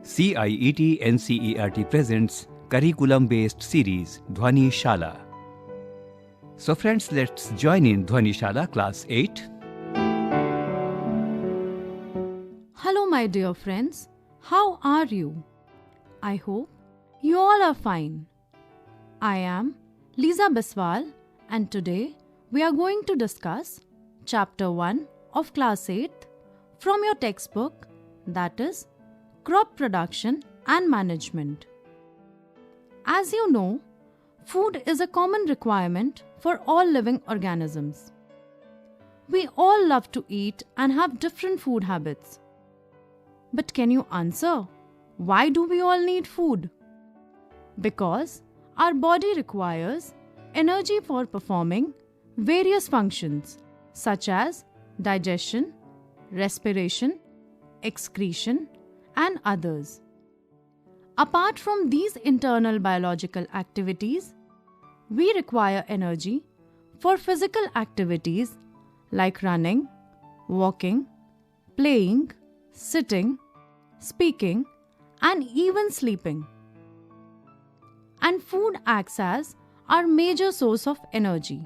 CIET NCERT presents curriculum-based series Dhwani Shala. So friends, let's join in Dhwani Shala class 8. Hello my dear friends, how are you? I hope you all are fine. I am Lisa Biswal and today we are going to discuss chapter 1 of class 8 from your textbook, that is Crop Production and Management. As you know, food is a common requirement for all living organisms. We all love to eat and have different food habits. But can you answer, why do we all need food? Because our body requires energy for performing various functions such as digestion, respiration, excretion, and others. Apart from these internal biological activities, we require energy for physical activities like running, walking, playing, sitting, speaking, and even sleeping. And food acts as our major source of energy.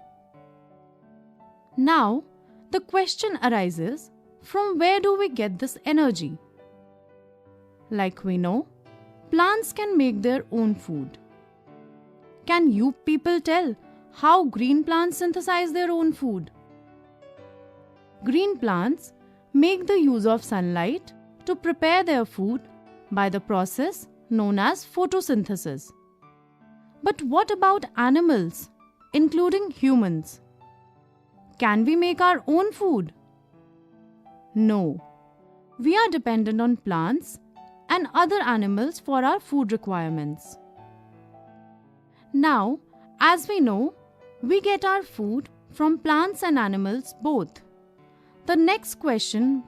Now, the question arises, from where do we get this energy? Like we know, plants can make their own food. Can you people tell how green plants synthesize their own food? Green plants make the use of sunlight to prepare their food by the process known as photosynthesis. But what about animals, including humans? Can we make our own food? No. We are dependent on plants and other animals for our food requirements. Now, as we know, we get our food from plants and animals both. The next question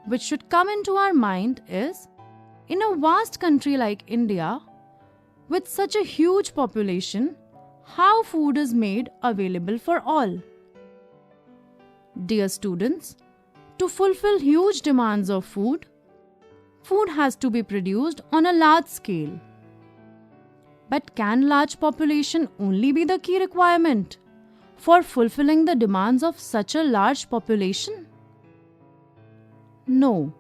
which should come into our mind is, in a vast country like India, with such a huge population, how food is made available for all? Dear students, to fulfill huge demands of food, food has to be produced on a large scale. But can large population only be the key requirement for fulfilling the demands of such a large population? No,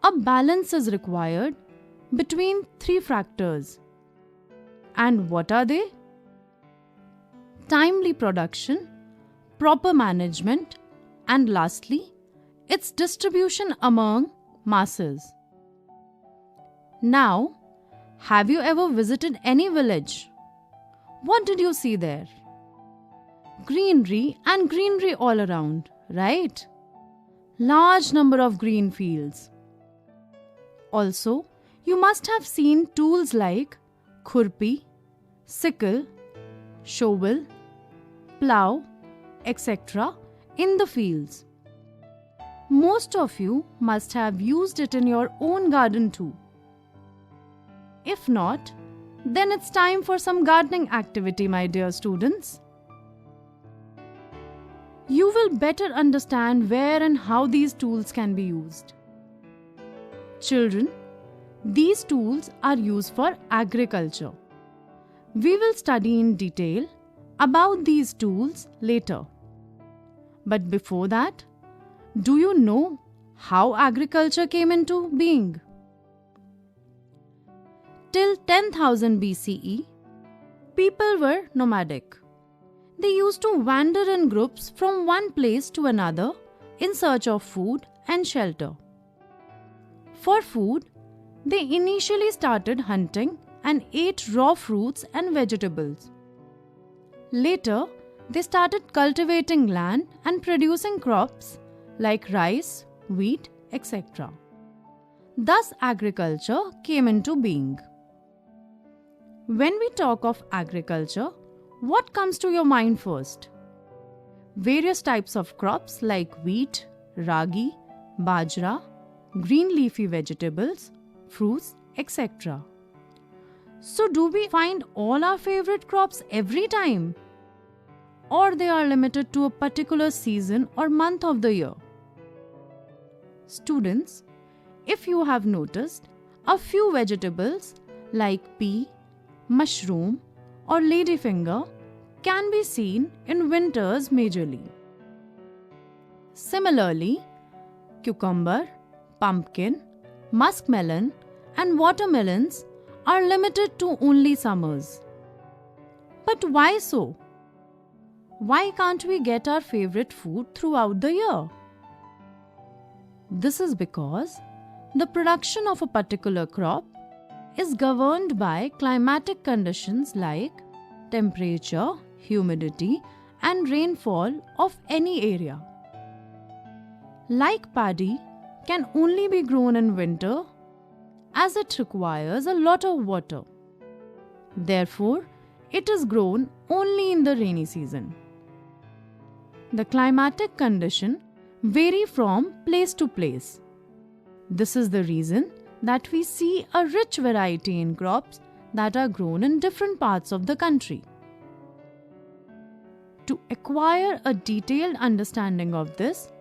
a balance is required between three factors. And what are they? Timely production, proper management, and lastly, its distribution among masses. Now, have you ever visited any village? What did you see there? Greenery and greenery all around, right? Large number of green fields. Also, you must have seen tools like khurpi, sickle, shovel, plough, etc. in the fields. Most of you must have used it in your own garden too. If not, then it's time for some gardening activity, my dear students. You will better understand where and how these tools can be used. Children, these tools are used for agriculture. We will study in detail about these tools later. But before that, do you know how agriculture came into being? Till 10,000 BCE, people were nomadic. They used to wander in groups from one place to another in search of food and shelter. For food, they initially started hunting and ate raw fruits and vegetables. Later, they started cultivating land and producing crops like rice, wheat, etc. Thus, agriculture came into being. When we talk of agriculture, what comes to your mind first? Various types of crops like wheat, ragi, bajra, green leafy vegetables, fruits, etc. So do we find all our favorite crops every time? Or they are limited to a particular season or month of the year? Students, if you have noticed, a few vegetables like pea, mushroom, or ladyfinger can be seen in winters majorly. Similarly, cucumber, pumpkin, muskmelon, and watermelons are limited to only summers. But why so? Why can't we get our favorite food throughout the year? This is because the production of a particular crop is governed by climatic conditions like temperature, humidity, and rainfall of any area. Like paddy can only be grown in winter as it requires a lot of water. Therefore, it is grown only in the rainy season. The climatic condition vary from place to place. This is the reason that we see a rich variety in crops that are grown in different parts of the country. To acquire a detailed understanding of this,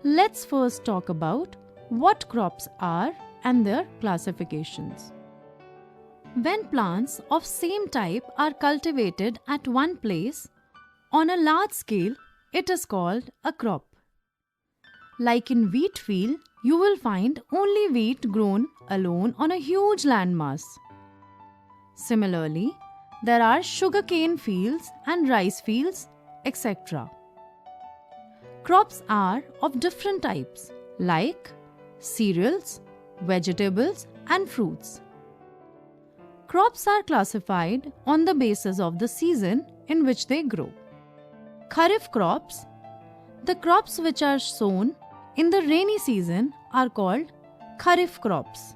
let's first talk about what crops are and their classifications. When plants of same type are cultivated at one place on a large scale, it is called a crop. Like in wheat field, you will find only wheat grown alone on a huge landmass. Similarly, there are sugarcane fields and rice fields, etc. Crops are of different types like cereals, vegetables, and fruits. Crops are classified on the basis of the season in which they grow. Kharif crops, the crops which are sown in the rainy season, are called Kharif crops.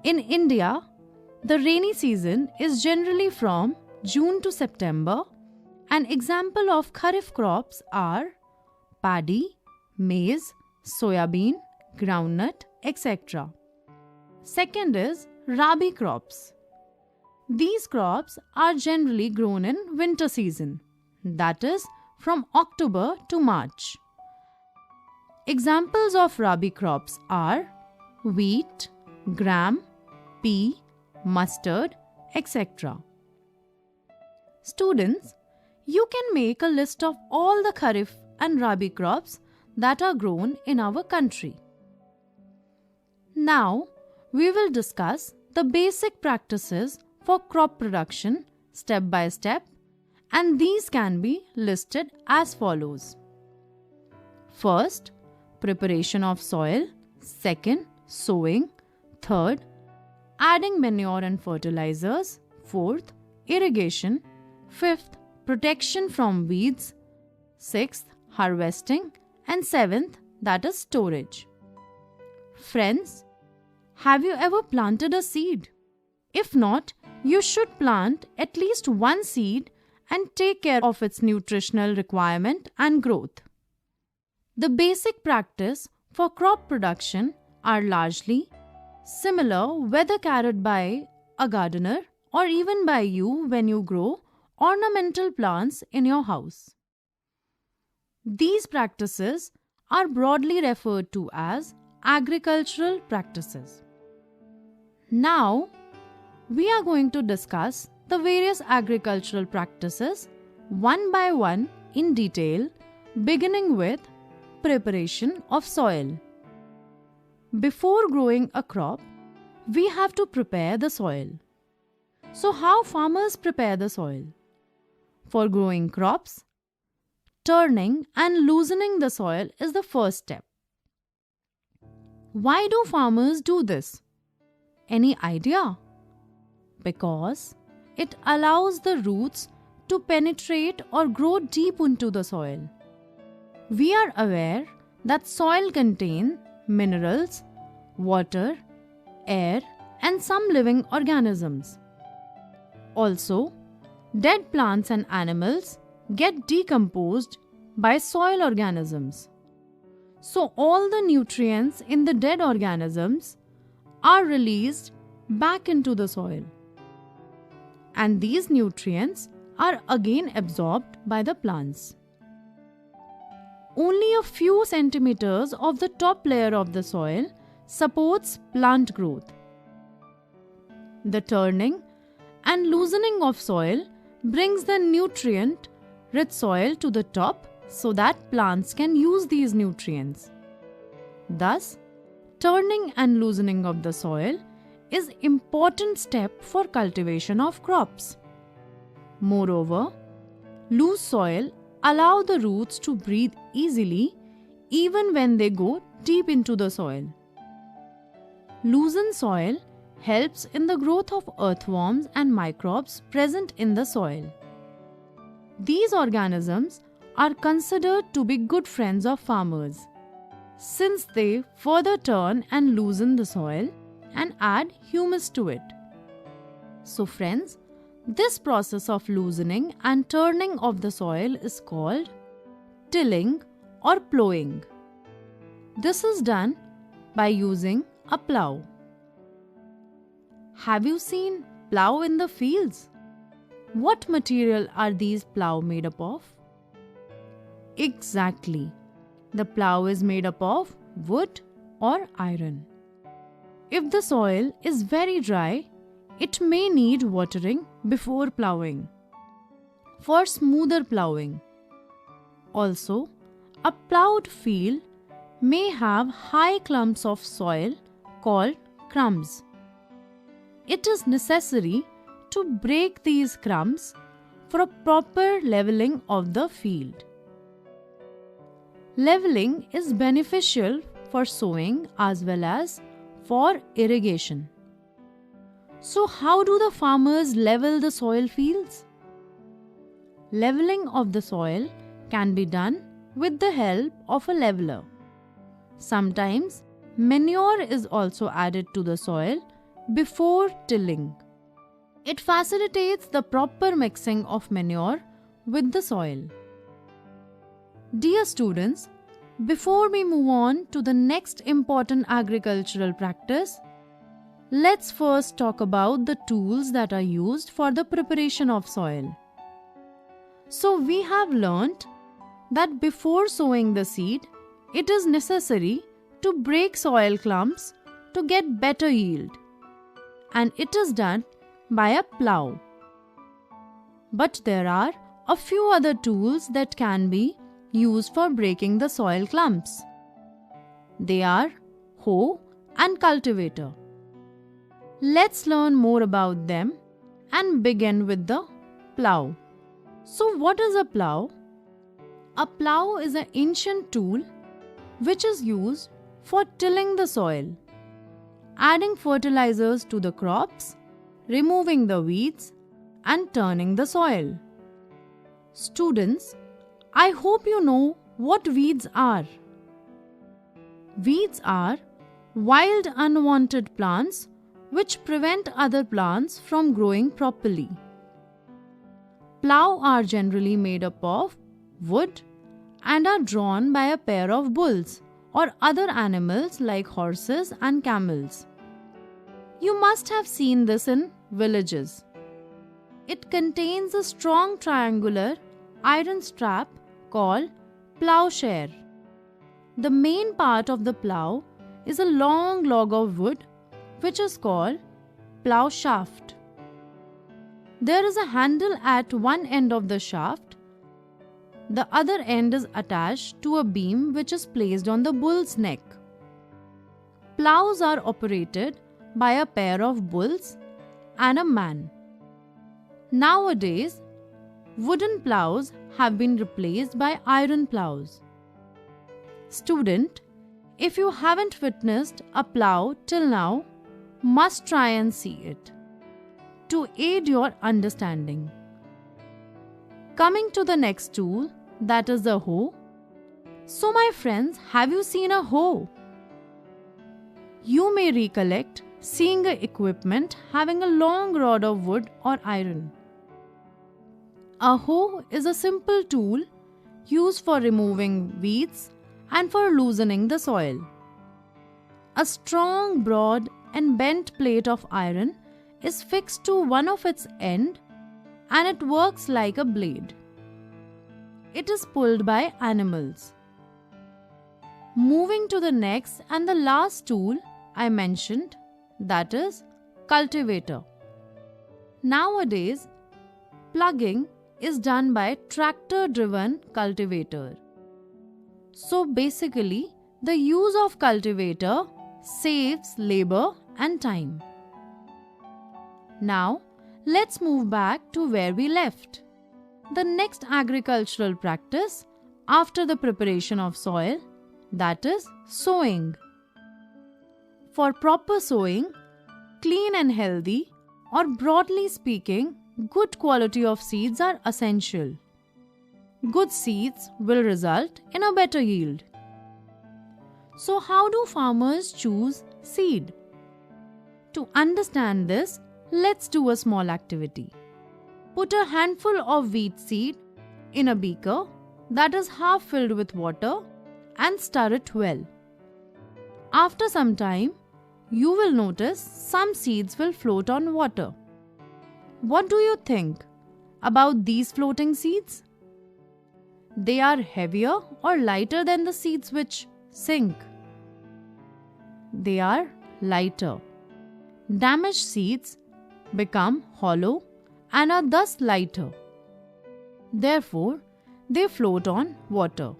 In India, the rainy season is generally from June to September. An example of Kharif crops are paddy, maize, soyabean, groundnut, etc. Second is Rabi crops. These crops are generally grown in winter season, that is from October to March. Examples of Rabi crops are wheat, gram, pea, mustard, etc. Students, you can make a list of all the Kharif and Rabi crops that are grown in our country. Now, we will discuss the basic practices for crop production step by step, and these can be listed as follows. First, preparation of soil. Second, sowing. Third, adding manure and fertilizers. Fourth, irrigation. Fifth, protection from weeds. Sixth, harvesting. And seventh, that is storage. Friends, have you ever planted a seed? If not, you should plant at least one seed and take care of its nutritional requirement and growth. The basic practice for crop production are largely similar whether carried by a gardener or even by you when you grow ornamental plants in your house. These practices are broadly referred to as agricultural practices. Now, we are going to discuss the various agricultural practices one by one in detail, beginning with preparation of soil. Before growing a crop, we have to prepare the soil. So, how farmers prepare the soil? For growing crops, turning and loosening the soil is the first step. Why do farmers do this? Any idea? Because it allows the roots to penetrate or grow deep into the soil. We are aware that soil contains minerals, water, air, and some living organisms. Also, dead plants and animals get decomposed by soil organisms. So, all the nutrients in the dead organisms are released back into the soil. And these nutrients are again absorbed by the plants. Only a few centimeters of the top layer of the soil supports plant growth. The turning and loosening of soil brings the nutrient-rich soil to the top so that plants can use these nutrients. Thus, turning and loosening of the soil is an important step for cultivation of crops. Moreover, loose soil allows the roots to breathe easily even when they go deep into the soil. Loosened soil helps in the growth of earthworms and microbes present in the soil. These organisms are considered to be good friends of farmers, since they further turn and loosen the soil and add humus to it. So friends, this process of loosening and turning of the soil is called tilling or plowing. This is done by using a plow. Have you seen plow in the fields? What material are these plow made up of? Exactly. The plow is made up of wood or iron. If the soil is very dry, it may need watering before plowing for smoother plowing. Also, a plowed field may have high clumps of soil called crumbs. It is necessary to break these crumbs for a proper leveling of the field. Leveling is beneficial for sowing as well as for irrigation. So how do the farmers level the soil fields? Leveling of the soil can be done with the help of a leveler. Sometimes manure is also added to the soil before tilling. It facilitates the proper mixing of manure with the soil. Dear students, before we move on to the next important agricultural practice, let's first talk about the tools that are used for the preparation of soil. So we have learnt that before sowing the seed, it is necessary to break soil clumps to get better yield, and it is done by a plow. But there are a few other tools that can be used for breaking the soil clumps. They are hoe and cultivator. Let's learn more about them and begin with the plow. So what is a plow? A plow is an ancient tool which is used for tilling the soil, adding fertilizers to the crops, removing the weeds, and turning the soil. Students, I hope you know what weeds are. Weeds are wild unwanted plants which prevent other plants from growing properly. Plow are generally made up of wood and are drawn by a pair of bulls or other animals like horses and camels. You must have seen this in villages. It contains a strong triangular iron strap called plowshare. The main part of the plow is a long log of wood which is called plow shaft. There is a handle at one end of the shaft. The other end is attached to a beam which is placed on the bull's neck. Plows are operated by a pair of bulls and a man. Nowadays, wooden plows have been replaced by iron plows. Student, if you haven't witnessed a plow till now, must try and see it to aid your understanding. Coming to the next tool, that is the hoe. So my friends, have you seen a hoe? You may recollect seeing a equipment having a long rod of wood or iron. A hoe is a simple tool used for removing weeds and for loosening the soil. A strong, broad and bent plate of iron is fixed to one of its ends and it works like a blade. It is pulled by animals. Moving to the next and the last tool I mentioned, that is cultivator. Nowadays, plugging is done by tractor-driven cultivator. So basically, the use of cultivator saves labor and time. Now, let's move back to where we left. The next agricultural practice after the preparation of soil, that is sowing. For proper sowing, clean and healthy, or broadly speaking, good quality of seeds are essential. Good seeds will result in a better yield. So how do farmers choose seed? To understand this, let's do a small activity. Put a handful of wheat seed in a beaker that is half filled with water and stir it well. After some time, you will notice some seeds will float on water. What do you think about these floating seeds? They are heavier or lighter than the seeds which sink? They are lighter. Damaged seeds become hollow and are thus lighter. Therefore, they float on water.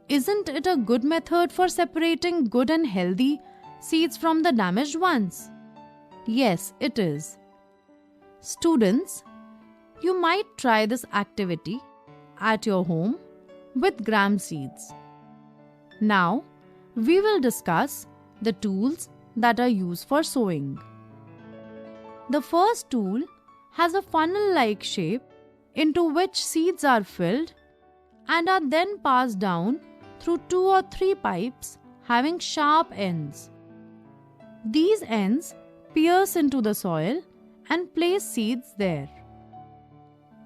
Isn't it a good method for separating good and healthy seeds from the damaged ones? Yes, it is. Students, you might try this activity at your home with gram seeds. Now, we will discuss the tools that are used for sowing. The first tool has a funnel-like shape into which seeds are filled and are then passed down through 2 or 3 pipes having sharp ends. These ends pierce into the soil and place seeds there.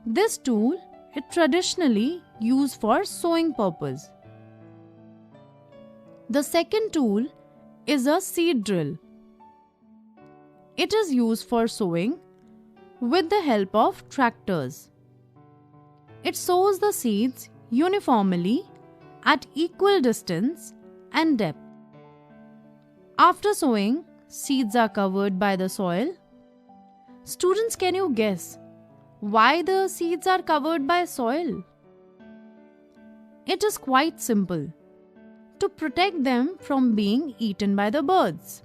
This tool is traditionally used for sowing purpose. The second tool is a seed drill. It is used for sowing with the help of tractors. It sows the seeds uniformly at equal distance and depth. After sowing, seeds are covered by the soil. Students, can you guess why the seeds are covered by soil? It is quite simple: to protect them from being eaten by the birds.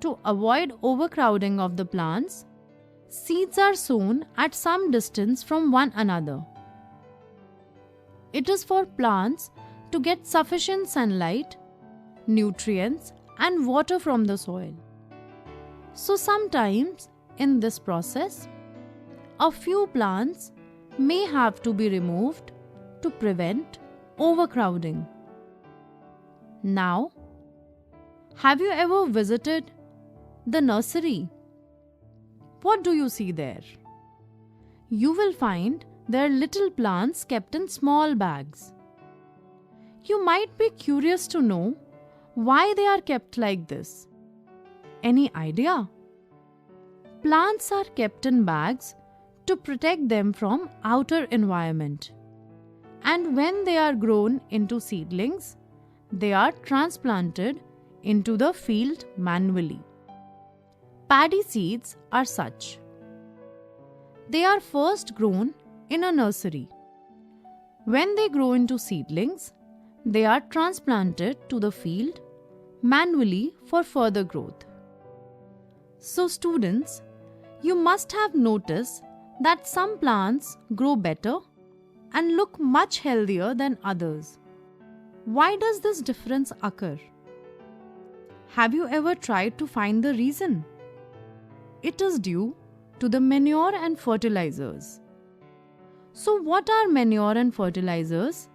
To avoid overcrowding of the plants, seeds are sown at some distance from one another. It is for plants to get sufficient sunlight, nutrients, and water from the soil. So sometimes in this process, a few plants may have to be removed to prevent overcrowding. Now, have you ever visited the nursery? What do you see there? You will find there are little plants kept in small bags. You might be curious to know why they are kept like this. Any idea? Plants are kept in bags to protect them from outer environment. And when they are grown into seedlings, they are transplanted into the field manually. Paddy seeds are such. They are first grown in a nursery. When they grow into seedlings, they are transplanted to the field manually for further growth. So students, you must have noticed that some plants grow better and look much healthier than others. Why does this difference occur? Have you ever tried to find the reason? It is due to the manure and fertilizers. So what are manure and fertilizers?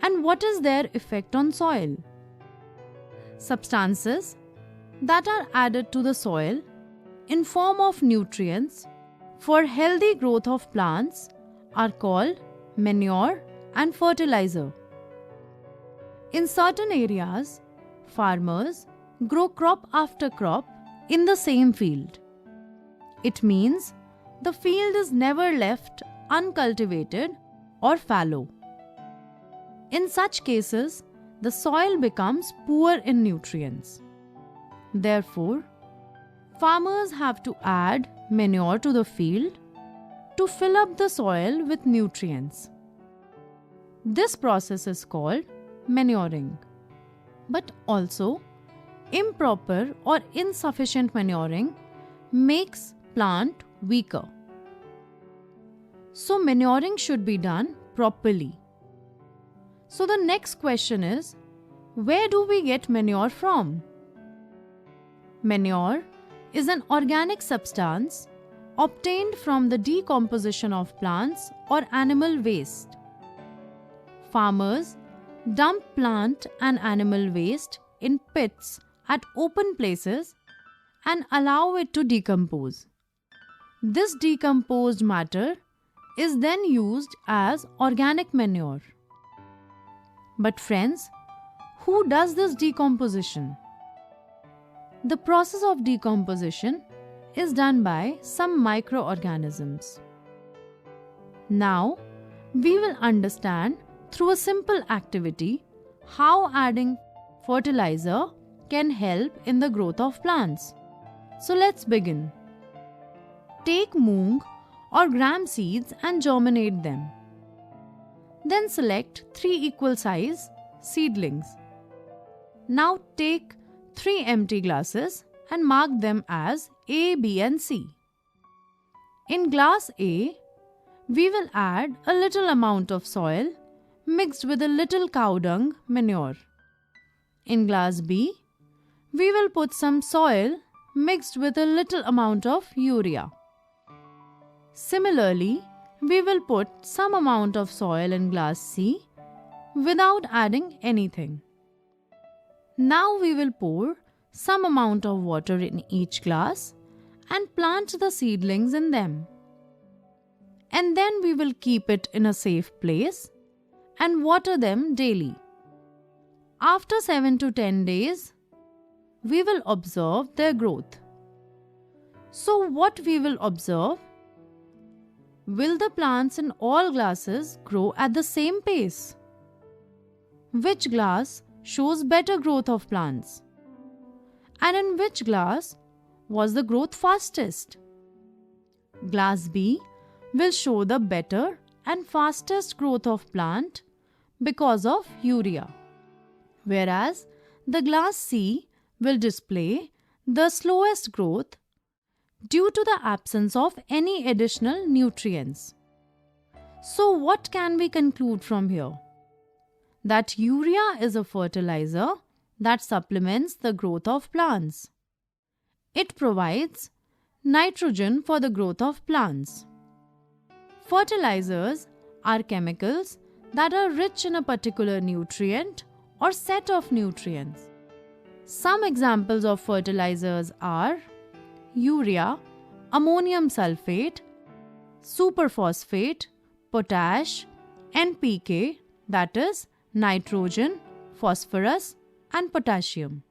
And what is their effect on soil? Substances that are added to the soil in form of nutrients for healthy growth of plants are called manure and fertilizer. In certain areas, farmers grow crop after crop in the same field. It means the field is never left uncultivated or fallow. In such cases, the soil becomes poor in nutrients. Therefore, farmers have to add manure to the field to fill up the soil with nutrients. This process is called manuring. But also, improper or insufficient manuring makes plant weaker. So manuring should be done properly. So the next question is, where do we get manure from? Manure is an organic substance obtained from the decomposition of plants or animal waste. Farmers dump plant and animal waste in pits at open places and allow it to decompose. This decomposed matter is then used as organic manure. But friends, who does this decomposition? The process of decomposition is done by some microorganisms. Now, we will understand through a simple activity how adding fertilizer can help in the growth of plants. So let's begin. Take moong or gram seeds and germinate them. Then select 3 equal size seedlings. Now take 3 empty glasses and mark them as A, B and C. In glass A, we will add a little amount of soil mixed with a little cow dung manure. In glass B, we will put some soil mixed with a little amount of urea. Similarly, we will put some amount of soil in glass C without adding anything. Now we will pour some amount of water in each glass and plant the seedlings in them. And then we will keep it in a safe place and water them daily. After 7 to 10 days, we will observe their growth. So what we will observe? Will the plants in all glasses grow at the same pace? Which glass shows better growth of plants? And in which glass was the growth fastest? Glass B will show the better and fastest growth of plant because of urea, whereas the glass C will display the slowest growth due to the absence of any additional nutrients. So what can we conclude from here? That urea is a fertilizer that supplements the growth of plants. It provides nitrogen for the growth of plants. Fertilizers are chemicals that are rich in a particular nutrient or set of nutrients. Some examples of fertilizers are urea, ammonium sulfate, superphosphate, potash, NPK, that is nitrogen, phosphorus and potassium.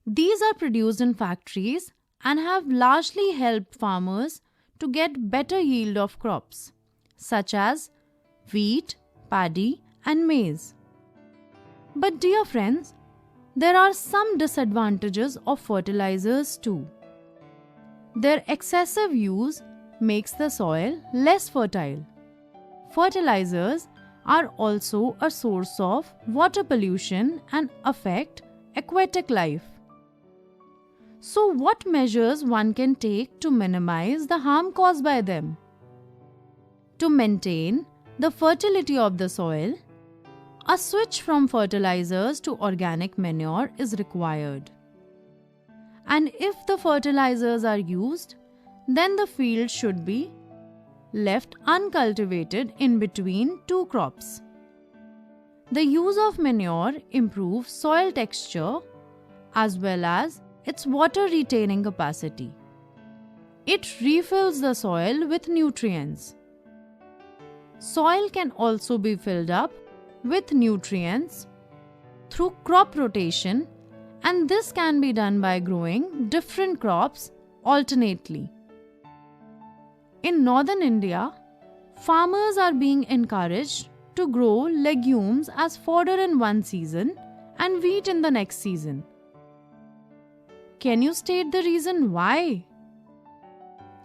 These are produced in factories and have largely helped farmers to get better yield of crops such as wheat, paddy and maize. But dear friends, there are some disadvantages of fertilizers too. Their excessive use makes the soil less fertile. Fertilizers are also a source of water pollution and affect aquatic life. So what measures one can take to minimize the harm caused by them? To maintain the fertility of the soil, a switch from fertilizers to organic manure is required. And if the fertilizers are used, then the field should be left uncultivated in between 2 crops. The use of manure improves soil texture as well as its water retaining capacity. It refills the soil with nutrients. Soil can also be filled up with nutrients through crop rotation, and this can be done by growing different crops alternately. In northern India, farmers are being encouraged to grow legumes as fodder in one season and wheat in the next season. can you state the reason why?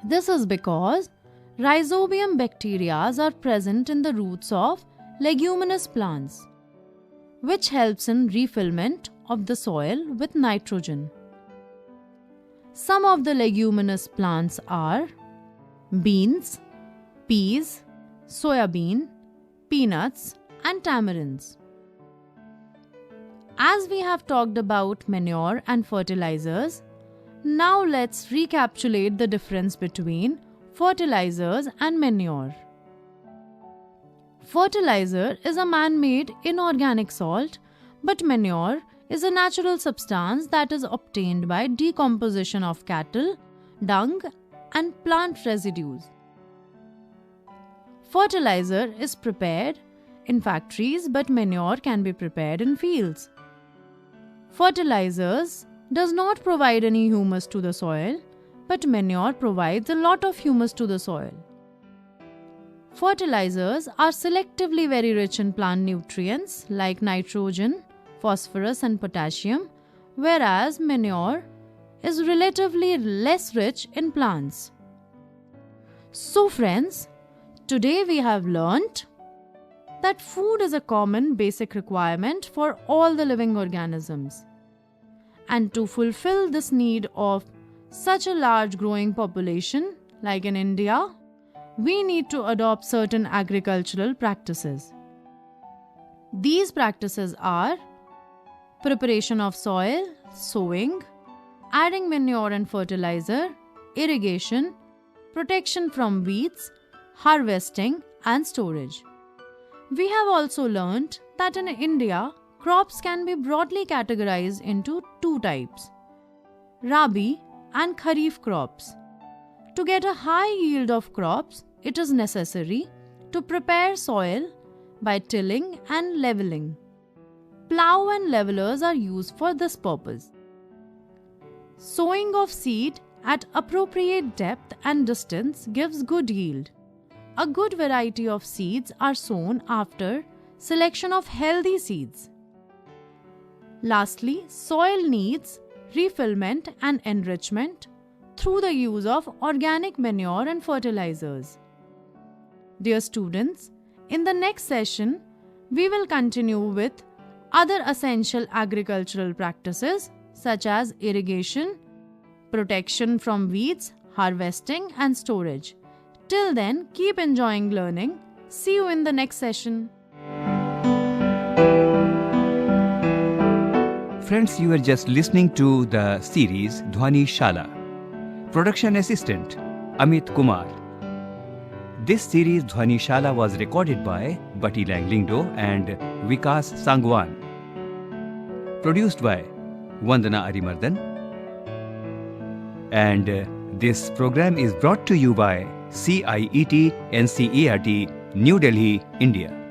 This is because Rhizobium bacteria are present in the roots of leguminous plants, which helps in refillment of the soil with nitrogen. Some of the leguminous plants are beans, peas, soybean, peanuts, and tamarinds. As we have talked about manure and fertilizers, now let's recapitulate the difference between fertilizers and manure. Fertilizer is a man-made inorganic salt, but manure is a natural substance that is obtained by decomposition of cattle, dung, and plant residues. Fertilizer is prepared in factories, but manure can be prepared in fields. Fertilizers does not provide any humus to the soil, but manure provides a lot of humus to the soil. Fertilizers are selectively very rich in plant nutrients like nitrogen, phosphorus, and potassium, whereas manure is relatively less rich in plants. So friends, today we have learnt that food is a common basic requirement for all the living organisms. And to fulfill this need of such a large growing population like in India, we need to adopt certain agricultural practices. These practices are preparation of soil, sowing, adding manure and fertilizer, irrigation, protection from weeds, harvesting, and storage. We have also learnt that in India, crops can be broadly categorized into two types, Rabi and Kharif crops. To get a high yield of crops, it is necessary to prepare soil by tilling and leveling. Plough and levelers are used for this purpose. Sowing of seed at appropriate depth and distance gives good yield. A good variety of seeds are sown after selection of healthy seeds. Lastly, soil needs refillment and enrichment through the use of organic manure and fertilizers. Dear students, in the next session, we will continue with other essential agricultural practices such as irrigation, protection from weeds, harvesting, and storage. Till then, keep enjoying learning. See you in the next session. Friends, you are just listening to the series Dhwani Shala. Production assistant Amit Kumar. This series Dhwani Shala was recorded by Bati Langlingdo and Vikas Sangwan. Produced by Vandana Arimardan. And this program is brought to you by CIET NCERT, New Delhi, India.